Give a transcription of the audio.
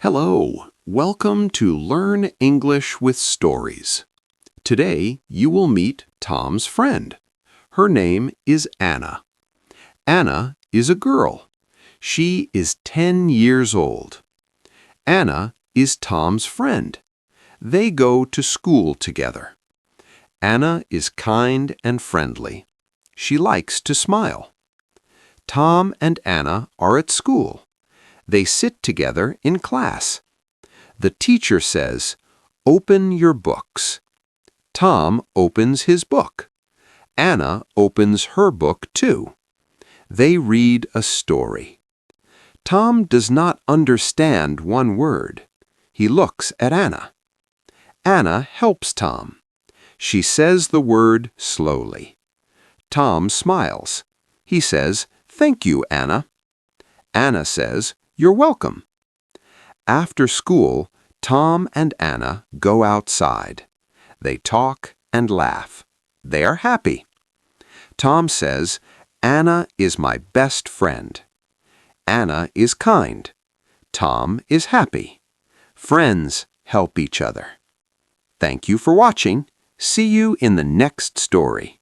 Hello, welcome to Learn English with Stories. Today you will meet Tom's friend. Her name is Anna. Anna is a girl. She is 10 years old. Anna is Tom's friend. They go to school together. Anna is kind and friendly. She likes to smile. Tom and Anna are at school. They sit together in class. The teacher says, "Open your books." Tom opens his book. Anna opens her book too. They read a story. Tom does not understand one word. He looks at Anna. Anna helps Tom. She says the word slowly. Tom smiles. He says, "Thank you, Anna." Anna says, "You're welcome." After school, Tom and Anna go outside. They talk and laugh. They are happy. Tom says, "Anna is my best friend." Anna is kind. Tom is happy. Friends help each other. Thank you for watching. See you in the next story.